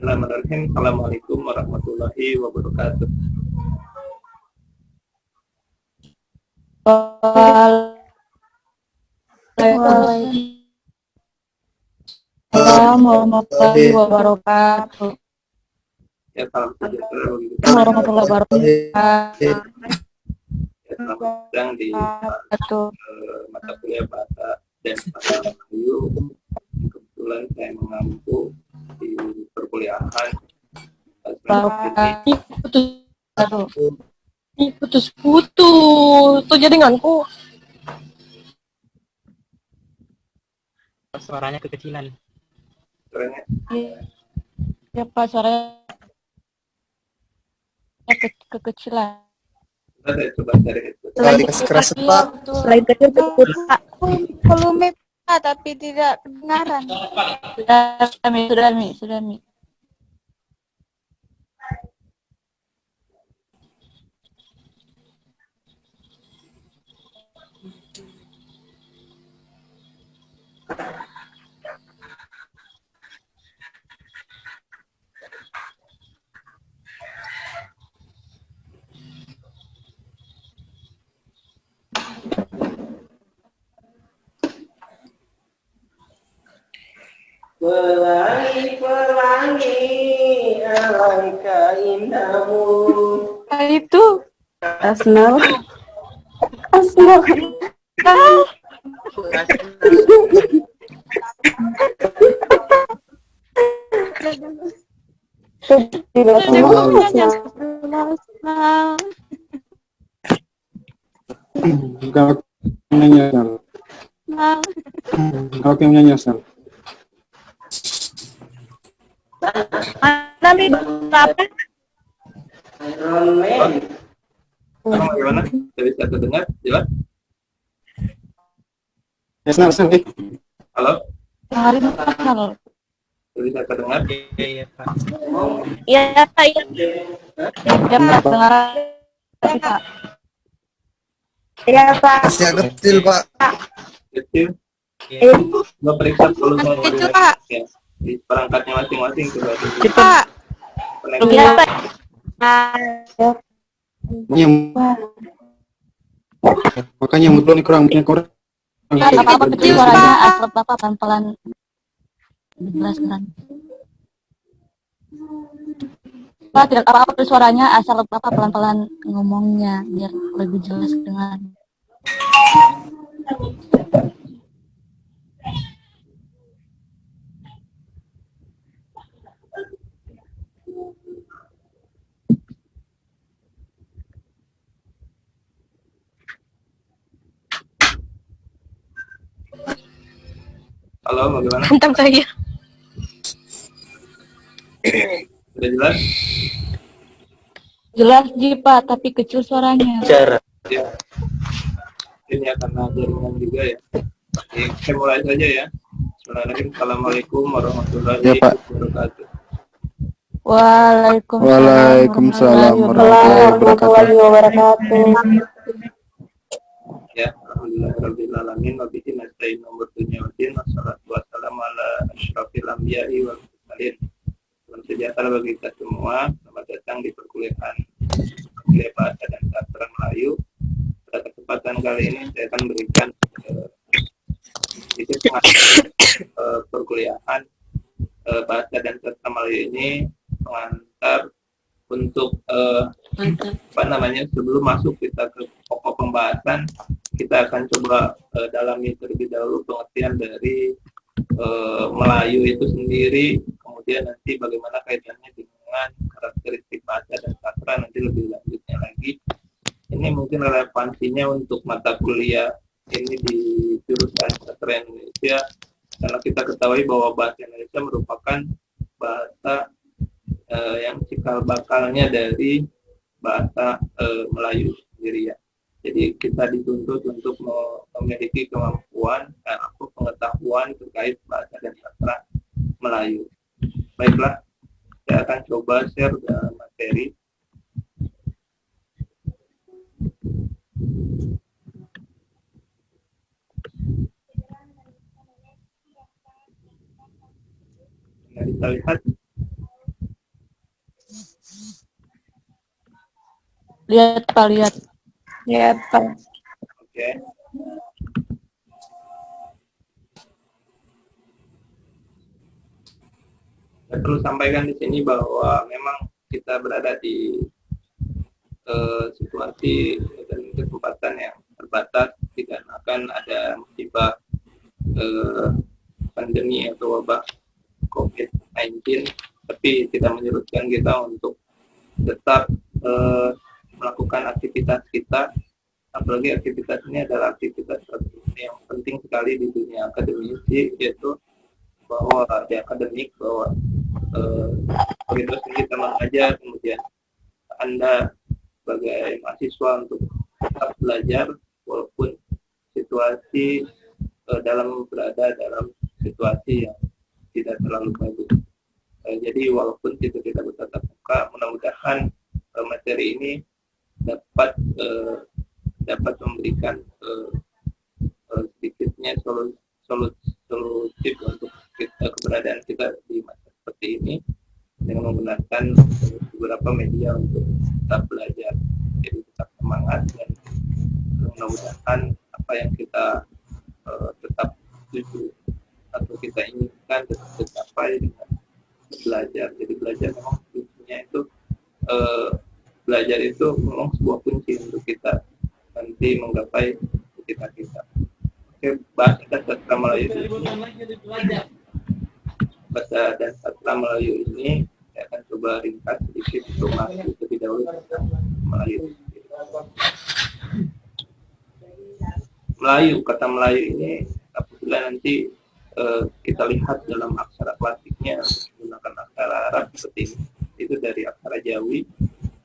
Bismillahirrahmanirrahim. Assalamualaikum warahmatullahi wabarakatuh. Waalaikumsalam warahmatullahi wabarakatuh. Ya, salam sejahtera bagi kita. Warahmatullahi wabarakatuh. Ya, selamat datang di mata kuliah bahasa dan bahasa Melayu. Kebetulan saya mengampu di perkuliahan ini putus-putus tuh jaringanku. Suaranya kekecilan. Suaranya? Ya Pak, suaranya kekecilan. Saya coba cari itu. Selain keras Pak. Selain kecil putus Pak. Volume Pak, tapi tidak kedengaran. Sudah Mi. Pelangi, alangkah indahmu. Itu Asnal. Oke, menyasar. Mana Mi? Apa? Iron Man. Sekarang bagaimana? Sudah bisa terdengar? Jelas? Asnal. Halo? Hari Natal. Sudah bisa terdengar? Iya, Pak. Iya Pak, iya. Ya Pak, dengar Pak. Iya Pak. Masih kecil Pak. Kecil? Iya. Coba periksa volume Kecil Pak. ya, di perangkatnya masing-masing. Coba dulu. Pak. Iya Pak. Makanya mulut nih kurang kurang. Apa kecil suaranya, asal Bapak pelan-pelan dijelaskan. Pak, tidak apa-apa suaranya, asal Bapak pelan-pelan ngomongnya biar lebih jelas dengan. Halo, bagaimana? Hantam saya. Sudah jelas? Jelas Ji Pak, tapi kecil suaranya. Ya. Ini akan jaringan juga ya. Oke, saya mulai saja ya. Bismillahirrahmanirrahim. Assalamualaikum warahmatullahi wabarakatuh. Waalaikumsalam warahmatullahi wabarakatuh. Ya, alhamdulillahirabbil alamin wa bihi nasta'in nomor dunia waddin wassalatu wassalamu ala asyrafil anbiya'i wal mursalin. Salam sejahtera bagi kita semua. Selamat datang di perkuliahan kuliah bahasa dan sastra Melayu. Pada kesempatan kali ini saya akan berikan sedikit perkuliahan bahasa dan sastra Melayu ini mengantar untuk sebelum masuk kita ke pokok pembahasan, kita akan coba dalami terlebih dahulu pengertian dari Melayu itu sendiri, kemudian nanti bagaimana kaitannya dengan karakteristik bahasa dan sastra nanti lebih lanjutnya lagi. Ini mungkin relevansinya untuk mata kuliah ini di jurusan sastra Indonesia, karena kita ketahui bahwa bahasa Indonesia merupakan bahasa yang cikal bakalnya dari bahasa Melayu sendiri ya. Jadi kita dituntut untuk memiliki kemampuan atau pengetahuan terkait bahasa dan sastra Melayu. Baiklah, saya akan coba share materi. Nah, kita lihat Lihat Pak, lihat. Ya, Pak. Oke. Saya perlu sampaikan di sini bahwa memang kita berada di situasi dan kesempatan yang terbatas dikarenakan ada musibah pandemi atau wabah COVID-19, tapi tidak menyurutkan kita untuk tetap melakukan aktivitas kita, apalagi aktivitas ini adalah aktivitas yang penting sekali di dunia akademisi, yaitu bahwa di akademik bahwa kita sendiri kita mengajar, kemudian Anda sebagai mahasiswa untuk tetap belajar walaupun situasi berada dalam situasi yang tidak terlalu bagus. Jadi walaupun kita tidak bertatap muka, mudah-mudahan materi ini dapat memberikan sedikitnya solutif untuk keberadaan kita di masa seperti ini dengan menggunakan beberapa media untuk tetap belajar. Jadi tetap semangat dan mudah-mudahan apa yang kita tetap tuju atau kita inginkan tetap tercapai dengan belajar. Jadi belajar memang kuncinya itu belajar itu memang sebuah kunci untuk kita nanti menggapai cita-cita. Oke, bahasa dan sastra Melayu ini saya akan coba ringkas sedikit untuk masuk lebih dahulu Melayu. Kata Melayu ini apabila nanti kita lihat dalam aksara klasiknya menggunakan aksara Arab seperti ini, itu dari aksara Jawi.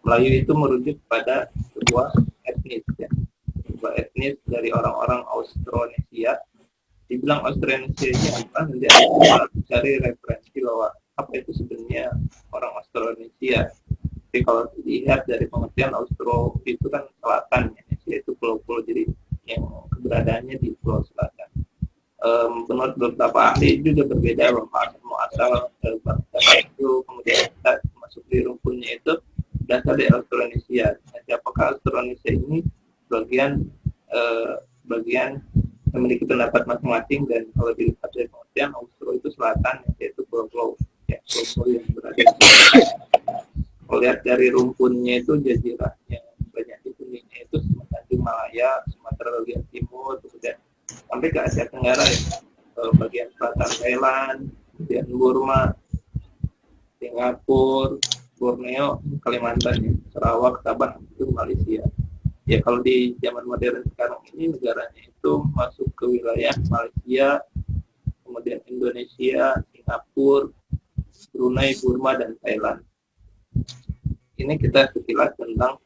Melayu itu merujuk pada sebuah etnis, ya. Sebuah etnis dari orang-orang Austronesia. Dibilang Austronesia ini apa? Nanti kita cari referensi bahwa apa itu sebenarnya orang Austronesia. Tapi kalau dilihat dari pengertian Austro itu kan selatan, ya, yaitu pulau-pulau, jadi yang keberadaannya di pulau selatan. Menurut beberapa ahli juga berbeda bahwa asal bangsa itu kemudian kita masuk di rumpunnya itu berasal dari Austronesia. Jadi apakah Austronesia ini bagian memiliki pendapat masing-masing, dan kalau dilihat dari pengertian Austro itu selatan, yaitu pulau-pulau yang berada di selatan. Kalau lihat dari rumpunnya itu jazirah yang banyak dihuninya itu Tanjung Malaya, Sumatera bagian timur, kemudian sampai ke Asia Tenggara, ya. Bagian selatan Thailand, kemudian Burma, Singapura, Borneo, Kalimantan, ya. Sarawak, Sabah itu Malaysia. Ya kalau di zaman modern sekarang ini negaranya itu masuk ke wilayah Malaysia, kemudian Indonesia, Singapura, Brunei, Burma, dan Thailand. Ini kita sekilas tentang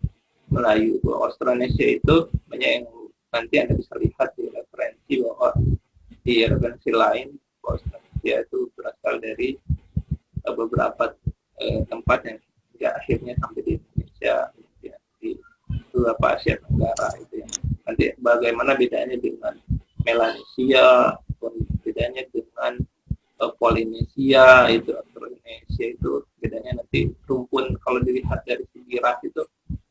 Melayu. Bahwa Austronesia itu banyak yang nanti Anda bisa lihat di referensi, bahwa di referensi lain bahwa Austronesia itu berasal dari beberapa tempat yang hingga akhirnya sampai di Indonesia, ya, di beberapa Asia Tenggara itu, ya. Nanti bagaimana bedanya dengan Melanesia, bedanya dengan Polinesia, itu Austronesia itu bedanya nanti rumpun. Kalau dilihat dari segi ras itu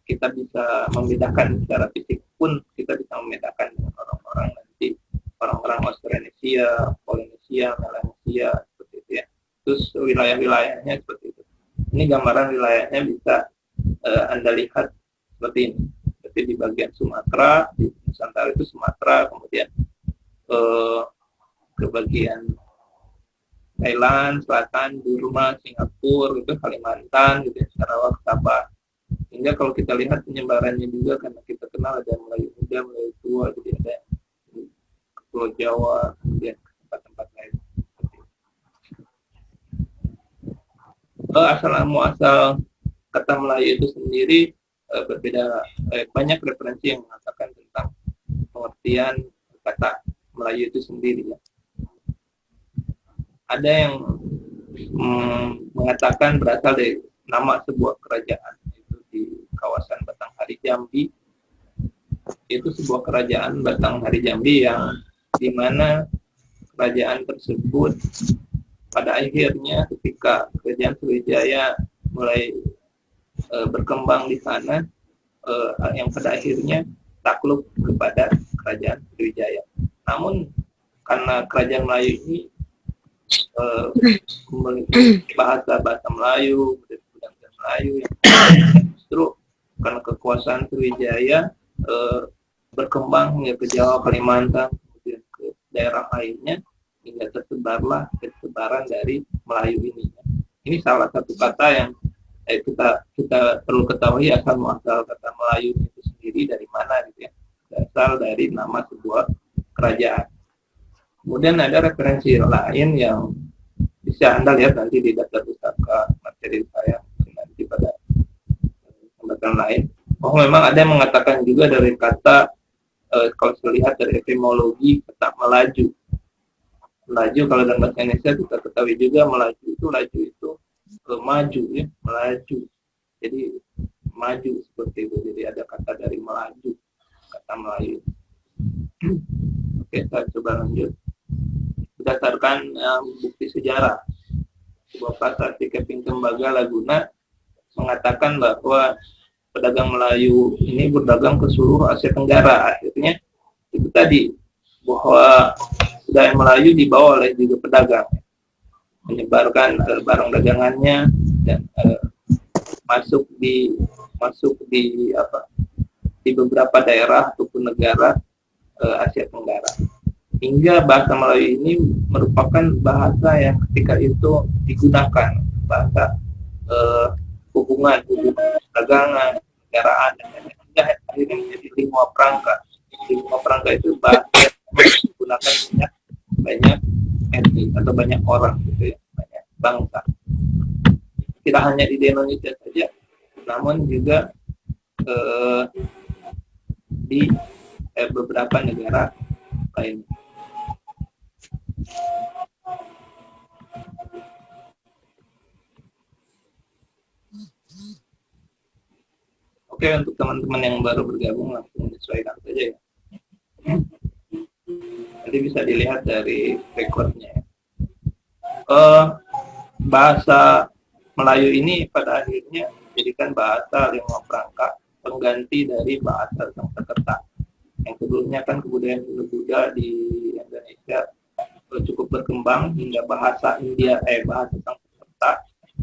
kita bisa membedakan secara fisik pun, kita bisa membedakan dengan orang-orang nanti orang-orang Austronesia, Polinesia, Melanesia, seperti itu, ya. Terus wilayah-wilayahnya seperti itu. Ini gambaran wilayahnya bisa Anda lihat seperti ini. Jadi di bagian Sumatera, di Nusantara itu Sumatera, kemudian ke bagian Thailand, Selatan, Burma, Singapura, itu Kalimantan, gitu, Sarawak, Sabah. Sehingga kalau kita lihat penyebarannya juga, karena kita kenal ada Melayu muda, Melayu tua, jadi ada Pulau Jawa, kemudian tempat-tempat lain. Asal kata Melayu itu sendiri berbeda, banyak referensi yang mengatakan tentang pengertian kata Melayu itu sendiri, ya. Ada yang mengatakan berasal dari nama sebuah kerajaan, itu di kawasan Batanghari Jambi. Itu sebuah kerajaan Batanghari Jambi yang dimana kerajaan tersebut pada akhirnya ketika kerajaan Sriwijaya mulai berkembang di sana, yang pada akhirnya takluk kepada kerajaan Sriwijaya. Namun karena kerajaan Melayu ini memiliki bahasa Melayu, budaya Melayu yang justru karena kekuasaan Sriwijaya berkembang hingga ke Jawa, Kalimantan, kemudian ke daerah lainnya, hingga tersebarlah persebaran dari Melayu ini. Ini salah satu kata yang kita perlu ketahui asal muasal kata Melayu itu sendiri dari mana gitu ya. Berasal dari nama sebuah kerajaan. Kemudian ada referensi lain yang bisa Anda lihat nanti di daftar pustaka materi saya nanti pada kesempatan lain. Oh, memang ada yang mengatakan juga dari kata kalau saya lihat dari etimologi kata melaju. Melaju kalau dalam bahasa Indonesia kita ketahui juga laju itu maju ya, melaju. Jadi maju seperti itu. Jadi ada kata dari melaju, kata Melayu. Oke, saya coba lanjut. Berdasarkan bukti sejarah, sebuah prasasti Keping Tembaga Laguna mengatakan bahwa pedagang Melayu ini berdagang ke seluruh Asia Tenggara. Akhirnya itu tadi bahwa budaya Melayu dibawa oleh juga pedagang, menyebarkan barang dagangannya dan masuk di beberapa daerah ataupun negara Asia Tenggara. Hingga bahasa Melayu ini merupakan bahasa yang ketika itu digunakan, bahasa hubungan dagangan, negaraan, dan lain-lain, akhirnya menjadi lingua franca. Lingua franca itu bahasa yang digunakan banyak etnis atau banyak orang gitu ya, banyak bangsa. Tidak hanya di Indonesia saja, namun juga di beberapa negara lain. Oke, untuk teman-teman yang baru bergabung langsung disesuaikan saja ya. Nanti bisa dilihat dari recordnya. Bahasa Melayu ini pada akhirnya menjadikan bahasa lingua franca, pengganti dari bahasa Sanskerta. Yang sebelumnya kan kebudayaan Indo-Buddha di Indonesia cukup berkembang hingga bahasa Sanskerta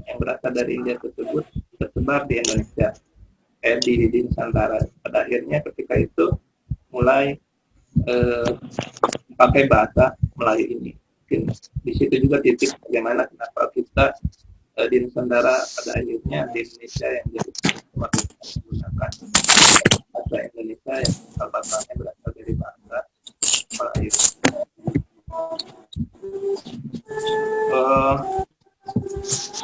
yang berasal dari India tersebut tersebar di Indonesia, di Nusantara. Pada akhirnya ketika itu mulai pakai bahasa Melayu ini. Mungkin di situ juga titik bagaimana kenapa kita di Nusantara pada akhirnya di Indonesia yang jadi menggunakan bahasa Indonesia yang salah satunya berasal dari bahasa Melayu.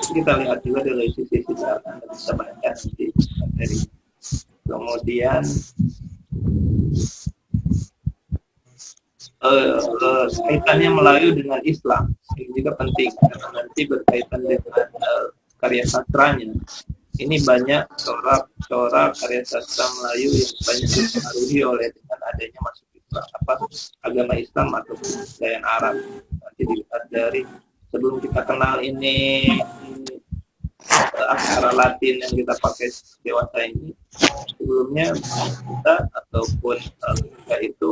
Kita lihat juga dari sisi sejarah Anda bisa baca nanti materi. Kemudian kaitannya Melayu dengan Islam ini juga penting karena nanti berkaitan dengan karya sastranya. Ini banyak corak karya sastra Melayu yang banyak dipengaruhi oleh dengan adanya masuk Islam, agama Islam atau kebudayaan Arab. Nanti dilihat dari sebelum kita kenal ini aksara Latin yang kita pakai dewasa ini, sebelumnya kita ataupun ketika itu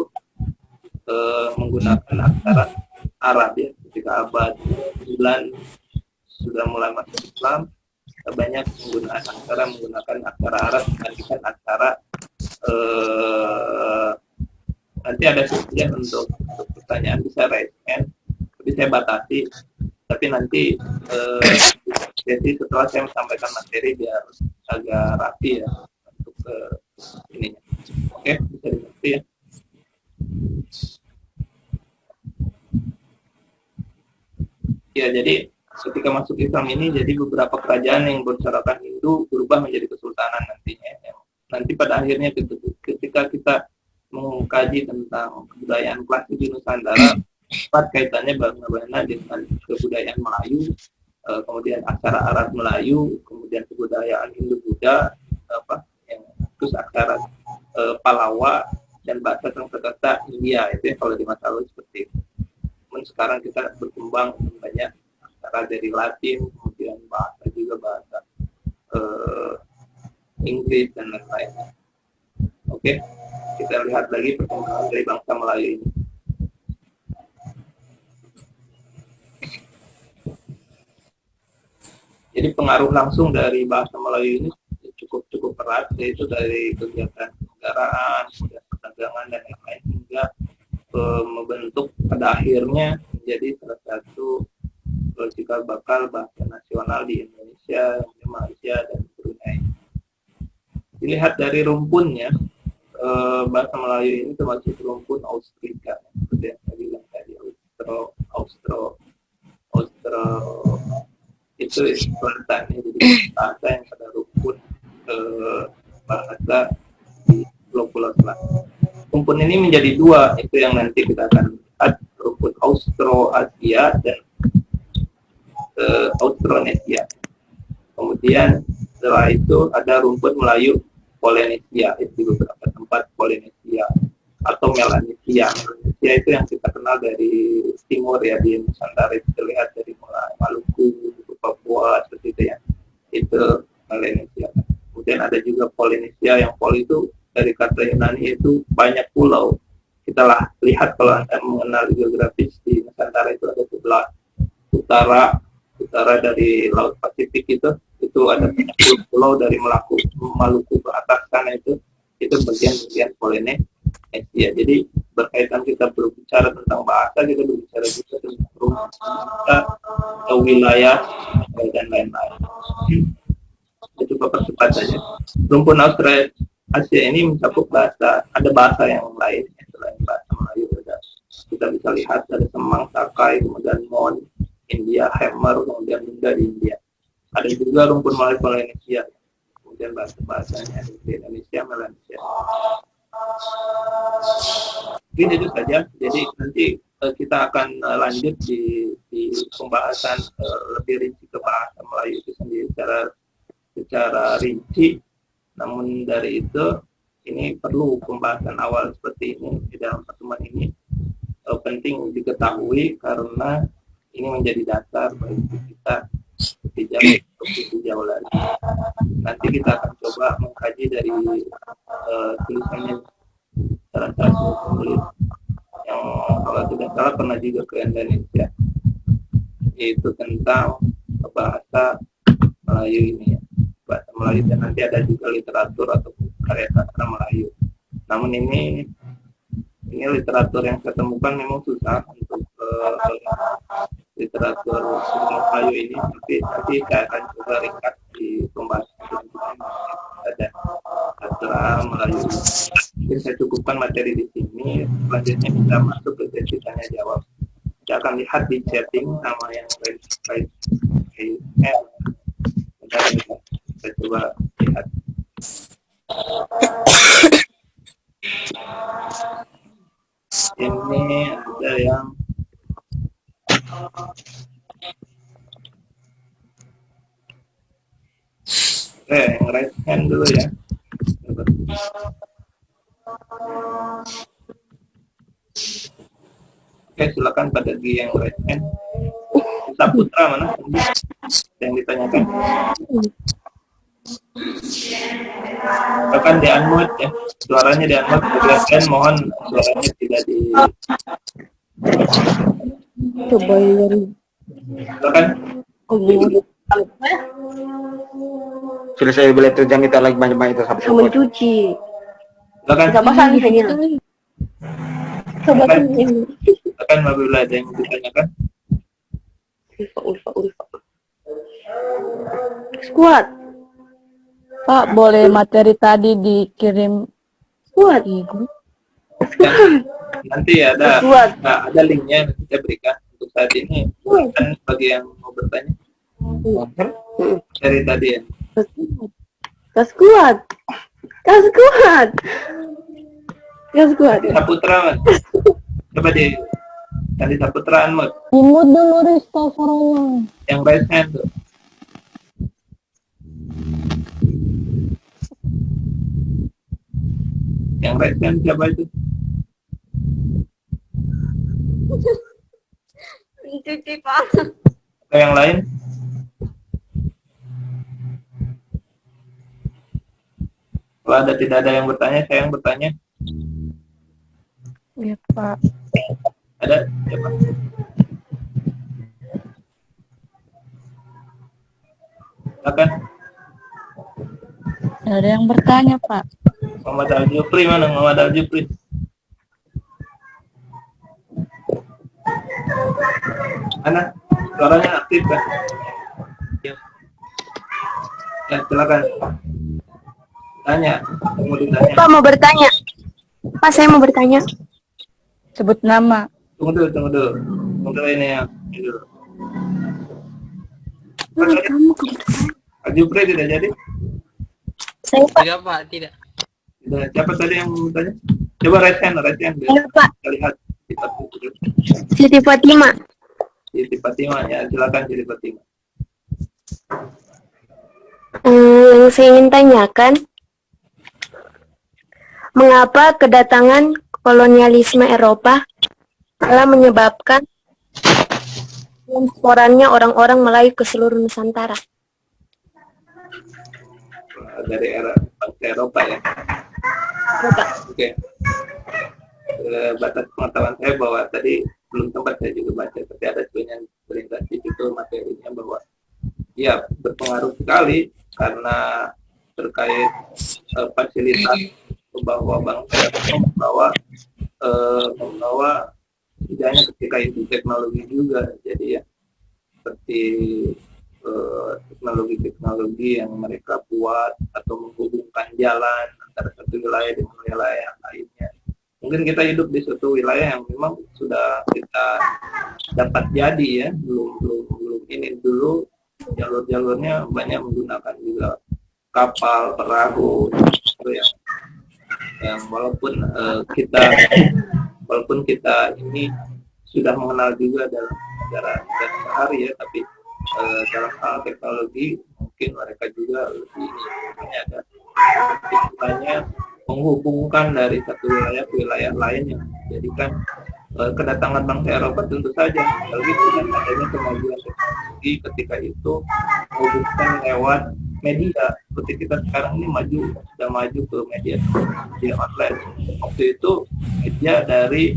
menggunakan aksara Arab ya. Ketika abad 9 sudah mulai masuk Islam, banyak menggunakan aksara Arab dibandingkan aksara nanti ada sesi untuk pertanyaan bisa raise hand, tapi saya batasi. Tapi nanti sesi setelah saya sampaikan materi biar agak rapi ya untuk ininya. Oke, bisa dimengerti ya. Ya, jadi ketika masuk Islam ini, jadi beberapa kerajaan yang bercorakan Hindu berubah menjadi kesultanan nantinya. Nanti pada akhirnya ketika kita mengkaji tentang kebudayaan klasik di Nusantara, kaitannya bagaimana dengan kebudayaan Melayu, kemudian aksara Arab Melayu, kemudian kebudayaan Hindu-Buddha, terus aksara Palawa dan bahasa Sanskerta India, itu yang kalau di masa lalu seperti itu. Namun sekarang kita berkembang banyak aksara dari Latin, kemudian bahasa Inggris dan lain-lain. Oke, kita lihat lagi perkembangan dari bangsa Melayu ini. Jadi pengaruh langsung dari bahasa Melayu ini cukup erat, yaitu dari kegiatan kenegaraan, kemudian perdagangan dan lain-lain, hingga membentuk pada akhirnya menjadi salah satu cikal bakal bahasa nasional di Indonesia, di Malaysia, dan Brunei. Dilihat dari rumpunnya, bahasa Melayu ini termasuk rumpun Austrika, seperti yang saya bilang tadi, Austro itu Selatan, jadi bahasa yang pada rumpun bahasa di Pulau Selatan. Rumpun ini menjadi dua, itu yang nanti kita akan lihat, rumpun Austroasia dan Austronesia. Kemudian setelah itu ada rumpun Melayu Polinesia, itu di beberapa tempat Polinesia atau Melanesia. Melanesia itu yang kita kenal dari timur ya, di Nusantara itu terlihat dari mulai Maluku, Papua, seperti itu ya. Itu Melanesia. Kemudian ada juga Polinesia, yang Poli itu dari kata Yunani itu banyak pulau. Kita lihat kalau Anda mengenal geografis di Nusantara itu ada sebelah utara dari Laut Pasifik itu ada pulau dari Maluku ke atas sana itu bagian Polinesia. Jadi berkaitan kita berbicara tentang bahasa, kita berbicara juga tentang wilayah dan lain-lain. Kita coba percepat saja. Rumpun Australia ini mencakup ada bahasa yang lain selain bahasa Melayu. Kita bisa lihat ada Semang, Sakai, kemudian Mon, India, Hammer, kemudian Lunda di India. Ada juga rumpun Melayu Polinesia, kemudian bahasa-bahasanya di Indonesia, Melanesia. Mungkin itu saja. Jadi nanti kita akan lanjut di pembahasan lebih rinci ke bahasa Melayu itu sendiri secara rinci. Namun dari itu, ini perlu pembahasan awal seperti ini di dalam pertemuan ini. Penting diketahui karena ini menjadi dasar bagi kita lebih jauh lagi. Nanti kita akan coba mengkaji dari tulisannya salah satu penulis yang kalau tidak salah pernah juga ke Indonesia, yaitu tentang bahasa Melayu ini ya. Bahasa Melayu, dan nanti ada juga literatur atau karya sastra Melayu. Namun ini literatur yang saya temukan memang susah untuk literatur Melayu ini, tapi nanti saya akan coba ringkas di pembahasan ada sastra Melayu. Mungkin saya cukupkan materi di sini. Selanjutnya kita masuk ke sesi tanya jawab. Kita akan lihat di chatting nama yang baik. Kita coba lihat. Ini ada yang yang right hand dulu ya. Oke, silakan Pak Dagi yang right hand. Saputra mana yang ditanyakan? Silakan di unmute ya, suaranya di unmute. Kemudian mohon suaranya tidak di. Coba yang Silakan. Sudah saya boleh terjang kita lagi banyak-banyak itu sampai mencuci. Silakan. Sama sanksinya. Coba Silakan apabila ada yang ditanyakan. Ulfa. Squad. Pak, boleh materi tadi dikirim Squad. di grup? Nanti ada linknya, nanti saya berikan. Untuk saat ini kan bagi yang mau bertanya dari tadi ya. Squad. Saputra mas, coba di tadi Saputra unmute. Imut dulu Rizky. Yang right hand tuh. Yang right hand siapa itu? Mencuci, Pak. Atau yang lain? Kalau tidak ada yang bertanya, saya yang bertanya. Iya, Pak. Ada? Siapa? Silakan. Tidak ada yang bertanya, Pak. Muhammad Al-Jufri mana? Muhammad Al-Jufri. Mana? Suaranya aktif kan? Ya, silakan. Tanya. Mau ditanya. Pak mau bertanya. Pak, saya mau bertanya. Sebut nama. Tunggu dulu. Tunggu dulu ini ya. Ini dulu. Kamu kok bertanya? Al-Jufri tidak jadi? Saya, Pak. Tidak, Pak, tidak. Tidak. Siapa tadi yang mau bertanya? Coba raise hand. Saya, Pak. Kita lihat. Kita tutup. Siti Fatima. Siti Fatima ya, silakan Siti Fatima. Yang saya ingin tanyakan, mengapa kedatangan kolonialisme Eropa telah menyebabkan diasporannya orang-orang Melayu ke seluruh Nusantara? Dari era bangsa Eropa ya. Oke. Batas pengetahuan saya bahwa tadi belum sempat saya juga baca, tapi ada sebenarnya terlintas di situ materinya bahwa ya berpengaruh sekali karena terkait fasilitas bahwa bangsa Eropa membawa tidak hanya ketika itu teknologi juga, jadi ya seperti teknologi-teknologi yang mereka buat atau menghubungkan jalan antara satu wilayah dengan wilayah lainnya. Mungkin kita hidup di suatu wilayah yang memang sudah kita dapat jadi ya, belum ini dulu jalur-jalurnya banyak menggunakan juga kapal, perahu, itu yang walaupun kita ini sudah mengenal juga dalam negara sehari ya, tapi dalam hal teknologi mungkin mereka juga lebih ini ada istilahnya menghubungkan dari satu wilayah ke wilayah lain yang menjadikan kedatangan bangsa Eropa tentu saja lebih dengan adanya kemajuan teknologi ketika itu menghubungkan lewat media seperti kita sekarang ini sudah maju ke media online. Waktu itu media dari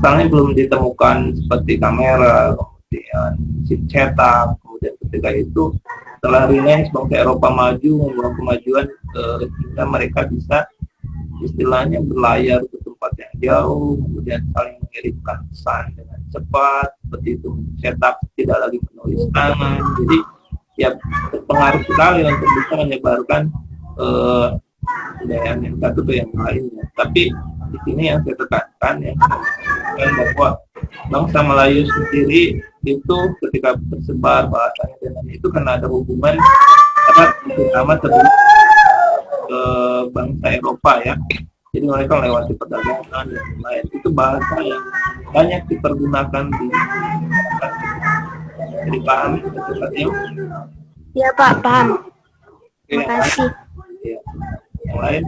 asalnya belum ditemukan seperti kamera, kemudian chip cetak, kemudian ketika itu setelah Renaissance bangsa Eropa maju membawa kemajuan sehingga mereka bisa istilahnya berlayar ke tempat yang jauh, kemudian saling mengirimkan pesan dengan cepat, seperti itu cetak tidak lagi menulis tangan, jadi ya berpengaruh sekali untuk bisa menyebarkan budaya yang satu ke yang lainnya. Tapi di sini yang saya tekankan bahwa bangsa Melayu sendiri itu ketika tersebar bahasanya dan itu karena ada hubungan erat terutama terhadap bangsa Eropa ya. Jadi mereka melewati perdagangan dan lain itu bahasa yang banyak dipergunakan di jadi paham sepertinya. Ya, Pak, paham. Oke, Terima kasih. ya. Yang lain?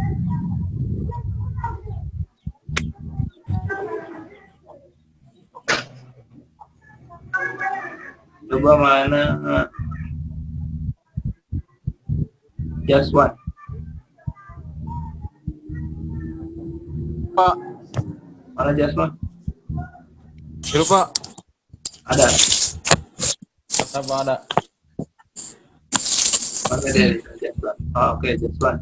Coba mana Jaswan? Pak. Mana Jaswan? Halo Pak. Ada. Apa ada? Mana dia? Jaswan. Oh, oke, Jaswan.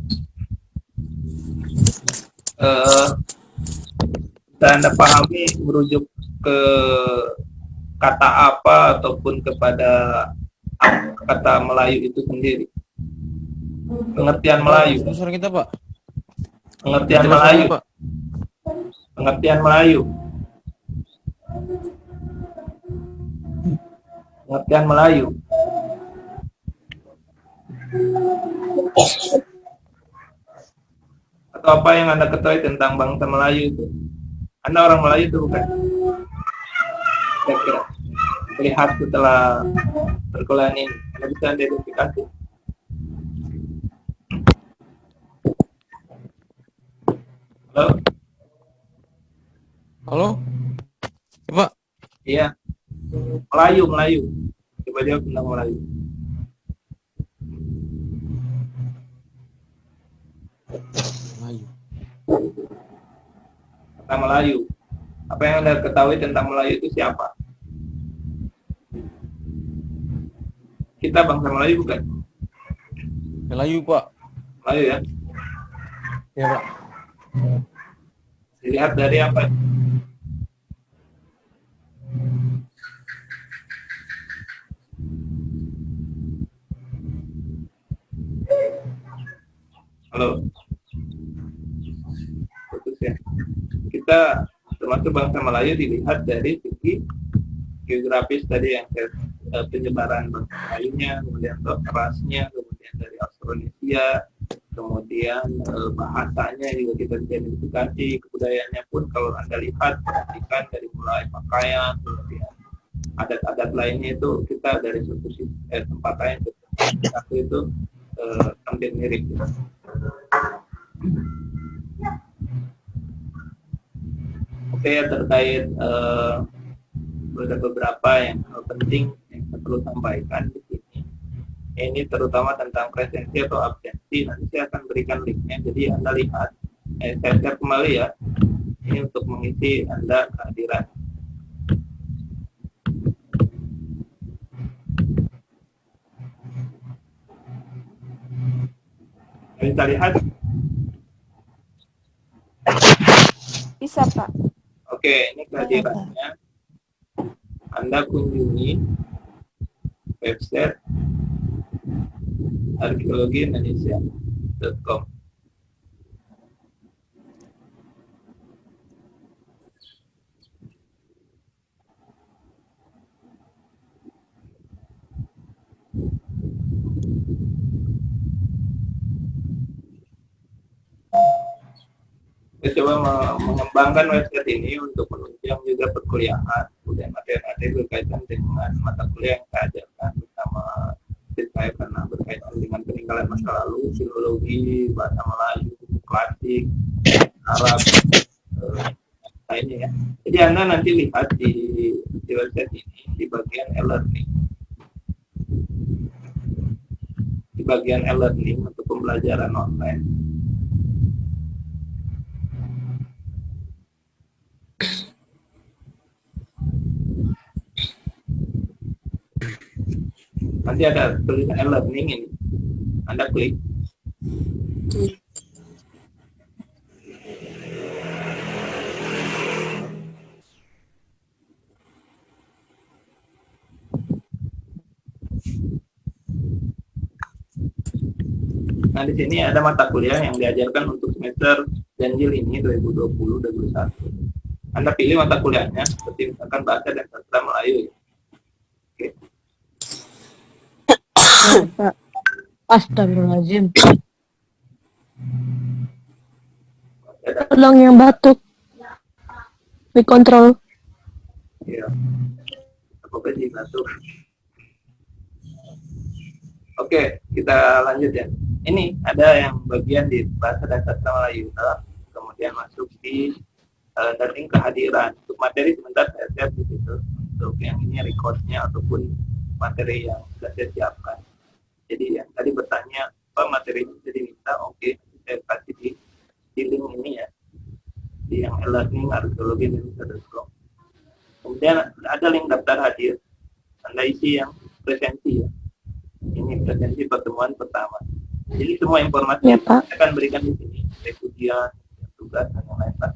Bisa Anda pahami merujuk ke kata apa ataupun kepada kata Melayu itu sendiri? Pengertian Melayu. Suara kita Pak. Pengertian Kita Melayu. Pak. Pengertian Melayu. Pengertian Melayu. Atau apa yang Anda ketahui tentang bangsa Melayu itu? Anda orang Melayu itu bukan? Kira-kira lihat setelah perkuliahan ini, Anda bisa identifikasi. Halo? Halo? Pak. Iya. Melayu. Coba jawab tentang Melayu. bangsa Melayu. Apa yang Anda ketahui tentang Melayu itu siapa? Kita bangsa Melayu bukan? Melayu, Pak. Melayu ya. Ya, Pak. Dilihat dari apa? Halo. Putus ya. Kita termasuk bangsa Melayu dilihat dari segi geografis tadi yang penyebaran bangsa Melayunya, kemudian rasnya, kemudian dari Austronesia, kemudian bahasanya juga kita bisa identifikasi, kebudayaannya pun kalau Anda lihat, perhatikan dari mulai pakaian, kemudian adat-adat lainnya itu kita dari suatu tempat lain ke satu itu hampir mirip. Oke, ya, terkait ada beberapa yang penting yang saya perlu sampaikan di sini. Ini terutama tentang presensi atau absensi. Nanti saya akan berikan linknya. Jadi Anda lihat, saya share kembali ya. Ini untuk mengisi Anda kehadiran. Bisa lihat? Bisa, Pak. Oke, ini kehadirannya. Anda kunjungi website arkeologiindonesia.com. Saya coba mengembangkan website ini untuk menunjang juga perkuliahan, kemudian materi-materi berkaitan dengan mata kuliah yang saya ajarkan, bersama saya karena berkaitan dengan peninggalan masa lalu, filologi, bahasa Melayu, klasik, Arab, lainnya ya. Jadi Anda nanti lihat di website ini di bagian e-learning. Di bagian e-learning untuk pembelajaran online. Nanti ada tulisan e-learning ini. Anda klik. Nah, di sini ada mata kuliah yang diajarkan untuk semester Ganjil ini 2020-2021. Anda pilih mata kuliahnya, seperti misalkan bahasa dan sastra Melayu. Oke. Astagfirullahaladzim. Tolong yang batuk. Dikontrol. Ya. Apa sih batuk? Oke, kita lanjut ya. Ini ada yang bagian di bahasa dan sastra Melayu, kemudian masuk di setting kehadiran. Untuk materi sebentar saya share di situ. Untuk yang ini recordnya ataupun materi yang sudah saya siapkan. Jadi yang tadi bertanya apa materi yang bisa diminta, oke, saya kasih di link ini ya, di yang e-learning arkeologi.indonesia.com. Kemudian ada link daftar hadir. Anda isi yang presensi ya. Ini presensi pertemuan pertama. Jadi semua informasi Ya, Pak. saya akan berikan di sini, ujian, tugas, dan lain-lain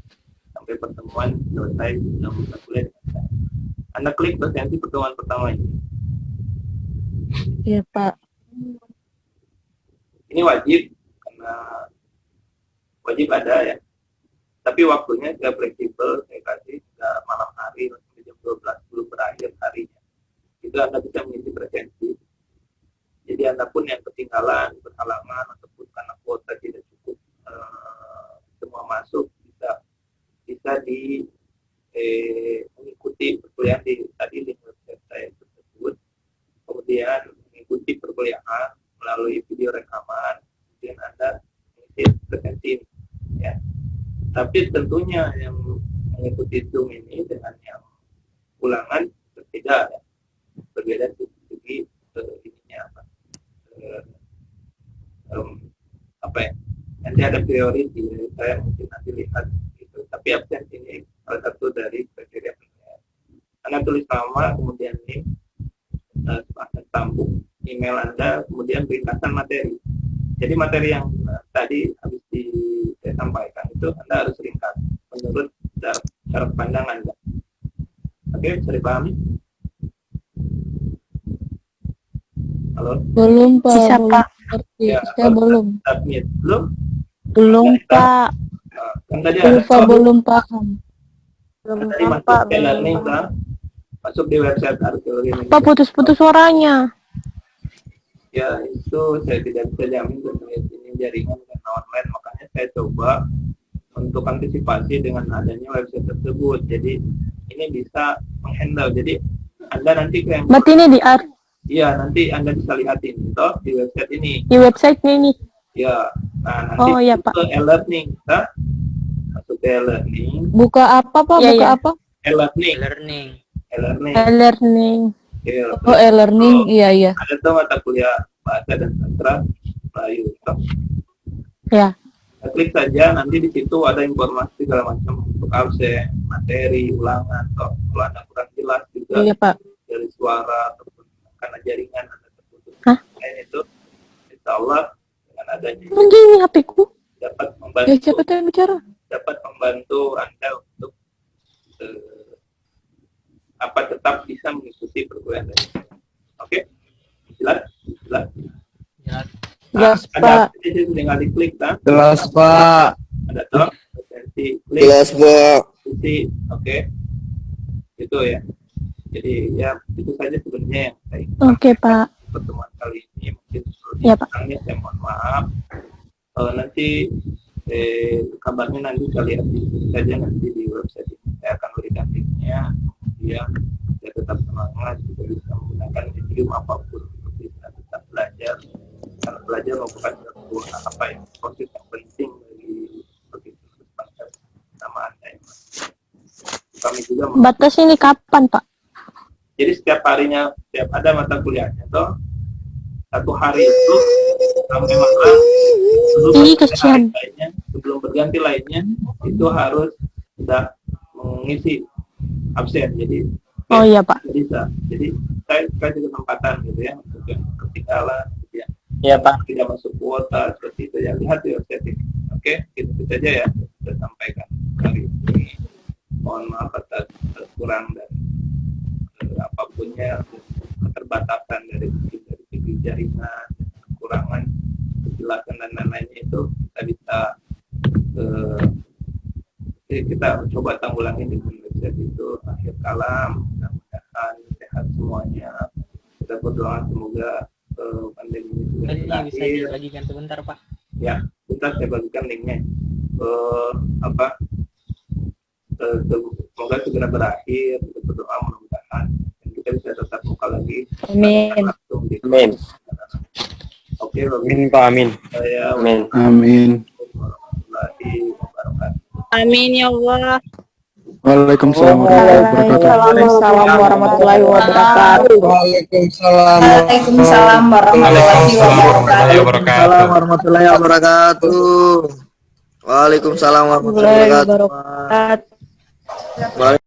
sampai pertemuan selesai dalam mata kuliah dengan saya. Anda klik presensi pertemuan pertama ini. Iya, Pak. Ini wajib karena wajib ada ya. Tapi waktunya saya fleksibel, saya kasih malam hari sampai jam 12 belum berakhir harinya. Itu Anda bisa mengisi presensi. Jadi Anda pun yang ketinggalan, berhalangan, ataupun karena kuota tidak cukup semua masuk, bisa mengikuti perkuliahan di tadi link website saya tersebut. Kemudian mengikuti perkuliahan melalui video rekaman, kemudian Anda mengisi presensi ya. Tapi tentunya yang mengikuti Zoom ini dengan yang ulangan berbeda ya. Berbeda segi ininya apa ya, nanti ada priority, saya mungkin nanti lihat gitu. Tapi absen ini tulis nama, kemudian NIM, tampuk email Anda, kemudian ringkasan materi. Jadi materi yang tadi habis saya sampaikan itu Anda harus ringkas menurut cara pandang Anda. Oke, bisa dipahami? Halo? Belum Pak. Bisa, Belum Pak. ngerti. Ya, Saya belum. Submit. Belum? Belum, Pak. Kan tadi Belum ada Pak, belum paham. tadi masuk ke learning kan? Masuk di website Arkeologi. Pak, putus-putus suaranya. Ya, itu saya tidak bisa jamin terkait ini jaringan karena online, makanya saya coba untuk antisipasi dengan adanya website tersebut. Jadi ini bisa menghandle. Jadi Anda nanti kayak Berarti ini iya, nanti Anda bisa lihat ini toh di website ini. di website ini. Ya. Nah, nanti Oh, iya, Pak. ke e-learning, nah, masuk ke e-learning, Buka apa Pak? Iya, Buka iya. apa? e-learning, Learning. e-learning. E-learning. Ya, Oh, e-learning. Iya, iya. ada tuh mata kuliah bahasa dan sastra Melayu. Toh. Ya. Nah, klik saja, nanti di situ ada informasi segala macam untuk absen, materi, ulangan, toh. Kalau Anda kurang jelas juga Iya, Pak. dari suara ataupun karena jaringan Anda terputus. Hah? Lain itu, insya Allah dengan adanya Anjing, HP-ku. dapat Ya, membantu, siapa tuh yang bicara? dapat membantu Anda untuk tetap bisa mengikuti perkuliahan tadi. Oke, jelas? Jelas, ada Pak. jadi tinggal diklik, kan? Jelas Pak. Ada toh, potensi klik. Jelas, Bu. Isi, oke, itu ya. Jadi ya itu saja sebenarnya yang saya ingin Oke, Pak. pertemuan kali ini. Mungkin Iya, Pak. saya mohon maaf. Nanti kabarnya nanti saya lihat saja nanti di website ini. Saya akan berikan linknya. Kemudian saya tetap semangat juga bisa menggunakan medium apapun untuk bisa tetap belajar. Karena belajar merupakan satu proses yang penting bagi bangsa sama Anda. Kami juga Batas ini kapan, Pak? jadi setiap harinya, setiap ada mata kuliahnya toh, satu hari itu sampai malam Ih, kasihan. sebelum berganti lainnya itu harus sudah mengisi absen. Jadi Oh iya, Pak. bisa. Jadi saya kasih kesempatan gitu ya untuk yang ketinggalan gitu ya. Iya, Pak. Tidak masuk kuota seperti itu ya, lihat di website ini. Oke, itu saja ya saya sampaikan kali ini. Mohon maaf atas kurang dan apapunnya, keterbatasan dari segi jaringan, kekurangan kejelasan dan lain-lainnya itu kita coba tanggulangi dengan website itu. Akhir kalam, mudah-mudahan sehat semuanya. Kita berdoa semoga pandemi ini sudah Tadi bisa berakhir. dibagikan sebentar, Pak. Ya, bentar saya bagikan linknya. Semoga segera berakhir. Kita berdoa mudah-mudahan dan kita bisa tetap muka lagi. Amin. Langsung di Amin. Oke, Amin, Pak. Amin. saya Amin. Amin. warahmatullahi wabarakatuh. Amin ya Allah. Waalaikumsalam warahmatullahi wabarakatuh. Waalaikumsalam warahmatullahi wabarakatuh. Waalaikumsalam. Waalaikumsalam warahmatullahi wabarakatuh. warahmatullahi wabarakatuh. Waalaikumsalam warahmatullahi wabarakatuh. Wabarakatuh.